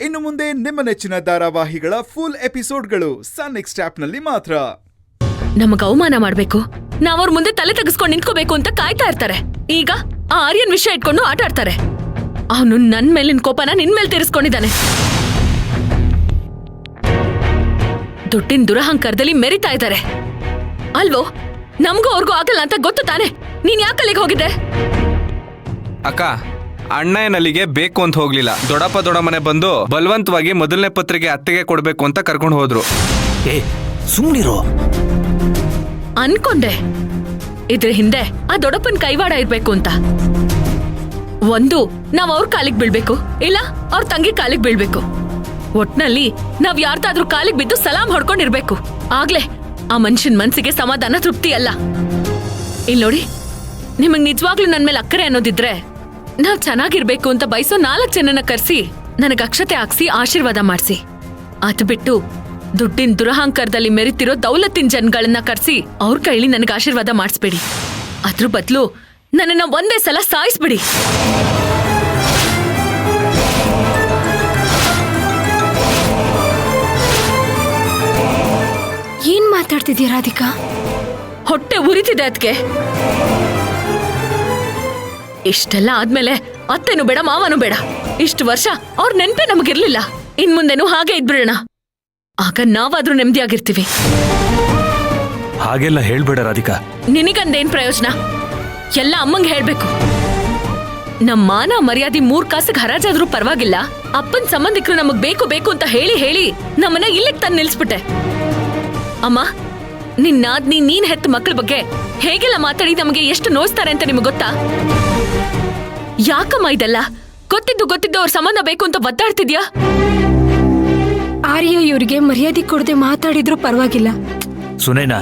ಇನ್ನು ಮುಂದೆ ನಿಮ್ಮ ನೆಚ್ಚಿನ ಧಾರಾವಾಹಿಗಳ ಫುಲ್ ಎಪಿಸೋಡ್ಗಳು ಸನ್ ನೆಕ್ಸ್ಟ್ ಆಪ್ನಲ್ಲಿ ಮಾತ್ರ. ನಮಗ ಅವಮಾನ ಮಾಡ್ಬೇಕು, ನಾವ್ರ ಮುಂದೆ ತಲೆ ತೆಗೆಸ್ಕೊಂಡು ನಿಂತ್ಕೋಬೇಕು ಅಂತ ಕಾಯ್ತಾ ಇರ್ತಾರೆ. ಈಗ ಆ ಆರ್ಯನ್ ವಿಷಯ ಇಟ್ಕೊಂಡು ಆಟ ಆಡ್ತಾರೆ. ಅವನು ನನ್ ಮೇಲಿನ ಕೋಪನ ನಿನ್ ಮೇಲೆ ತೀರಿಸ್ಕೊಂಡಿದ್ದಾನೆ. ದುಡ್ಡಿನ ದುರಹಂಕಾರದಲ್ಲಿ ಮೆರಿತಾ ಇದ್ದಾರೆ ಅಲ್ವೋ? ನಮಗೂ ಅವ್ರಿಗೂ ಆಗಲ್ಲ ಅಂತ ಗೊತ್ತು ತಾನೆ. ನೀನ್ ಯಾಕಲ್ಲಿಗೆ ಹೋಗಿದ್ದೆ? ಅಕ್ಕ, ಅಣ್ಣ ಏನಲ್ಲಿಗೆ ಬೇಕು ಅಂತ ಹೋಗ್ಲಿಲ್ಲ. ದೊಡ್ಡಪ್ಪ ದೊಡ್ಡಮ್ಮನೆ ಬಂದು ಬಲವಂತವಾಗಿ ಮೊದಲನೇ ಪತ್ರಿಕೆ ಅತ್ತೆಗೆ ಕೊಡ್ಬೇಕು ಅಂತ ಕರ್ಕೊಂಡು ಹೋದ್ರು. ಸುಮ್ನಿರೋ. ಅನ್ಕೊಂಡೆ ಇದ್ರ ಹಿಂದೆ ಆ ದೊಡ್ಡಪ್ಪನ ಕೈವಾಡ ಇರ್ಬೇಕು ಅಂತ. ಒಂದು, ನಾವ್ ಅವ್ರ ಕಾಲಿಗೆ ಬೀಳ್ಬೇಕು, ಇಲ್ಲ ಅವ್ರ ತಂಗಿ ಕಾಲಿಗೆ ಬೀಳ್ಬೇಕು. ಒಟ್ನಲ್ಲಿ ನಾವ್ ಯಾರ್ದಾದ್ರೂ ಕಾಲಿಗೆ ಬಿದ್ದು ಸಲಾಂ ಹೊಡ್ಕೊಂಡಿರ್ಬೇಕು. ಆಗ್ಲೇ ಆ ಮನುಷ್ಯನ್ ಮನ್ಸಿಗೆ ಸಮಾಧಾನ, ತೃಪ್ತಿ ಅಲ್ಲ. ಇಲ್ ನೋಡಿ, ನಿಮಗ್ ನಿಜವಾಗ್ಲೂ ನನ್ ಮೇಲೆ ಅಕ್ಕರೆ ಅನ್ನೋದಿದ್ರೆ ನಾವ್ ಚೆನ್ನಾಗಿರ್ಬೇಕು ಅಂತ ಬಯಸೋ 4 ಜನನ ಕರ್ಸಿ ನನಗ್ ಅಕ್ಷತೆ ಹಾಕ್ಸಿ ಆಶೀರ್ವಾದ ಮಾಡ್ಸಿ. ಅದ್ ಬಿಟ್ಟು ದುಡ್ಡಿನ ದುರಹಂಕಾರದಲ್ಲಿ ಮೆರಿತಿರೋ ದೌಲತ್ತಿನ ಜನಗಳನ್ನ ಕರ್ಸಿ ಅವ್ರ ಕೈಲಿ ನನಗೆ ಆಶೀರ್ವಾದ ಮಾಡಿಸ್ಬೇಡಿ. ಅದ್ರ ಬದಲು ನನ್ನನ್ನ ಒಂದೇ ಸಲ ಸಾಯಿಸ್ಬಿಡಿ. ಏನ್ ಮಾತಾಡ್ತಿದ್ಯಾ ರಾಧಿಕಾ? ಹೊಟ್ಟೆ ಉರಿತಿದೆ ಅದಕ್ಕೆ. ಇಷ್ಟೆಲ್ಲ ಆದ್ಮೇಲೆ ಅತ್ತೆನೂ ಬೇಡ, ಮಾವನೂ ಬೇಡ. ಇಷ್ಟು ವರ್ಷ ಅವ್ರ ನೆನ್ಪೆ ನಮಗಿರ್ಲಿಲ್ಲ. ಇನ್ ಮುಂದೆನೂ ಹಾಗೆ ಇದ್ಬಿಡೋಣ. ಆಗ ನಾವಾದ್ರೂ ನೆಮ್ಮದಿಯಾಗಿರ್ತೀವಿ. ಹಾಗೆಲ್ಲ ಹೇಳ್ಬೇಡ ರಾಧಿಕಾ. ನಿನಗಂದೇನ್ ಪ್ರಯೋಜನ? ಎಲ್ಲ ಅಮ್ಮಂಗೆ ಹೇಳ್ಬೇಕು. ನಮ್ಮ ಮಾನ ಮರ್ಯಾದೆ 3 ಕಾಸಿಗೆ ಹರಾಜಾದ್ರೂ ಪರವಾಗಿಲ್ಲ. ಅಪ್ಪನ್ ಸಂಬಂಧಿಕರು ನಮಗ್ ಬೇಕು ಬೇಕು ಅಂತ ಹೇಳಿ ಹೇಳಿ ನಮ್ಮನ್ನ ಇಲ್ಲಿಗೆ ತಂದು ನಿಲ್ಸ್ಬಿಟ್ಟೆ. ಅಮ್ಮ, ನಿನ್ನಾದ್ನಿ ನೀನ್ ಹೆತ್ತ ಮಕ್ಕಳ ಬಗ್ಗೆ ಹೇಗೆಲ್ಲ ಮಾತಾಡಿ ನಮಗೆ ಎಷ್ಟು ನೋಯಿಸ್ತಾರೆ ಅಂತ ನಿಮ್ಗೆ ಗೊತ್ತಾ? ಯಾಕಮ್ಮ ಇದೆಲ್ಲ? ಗೊತ್ತಿದ್ದು ಅವ್ರ ಸಂಬಂಧ ಬೇಕು ಅಂತ ಒದ್ದಾಡ್ತಿದ್ಯಾ? ಆರ್ಯ ಇವ್ರಿಗೆ ಮರ್ಯಾದೆ ಕೊಡದೆ ಮಾತಾಡಿದ್ರು ಪರವಾಗಿಲ್ಲ. ಸುನೈನಾ,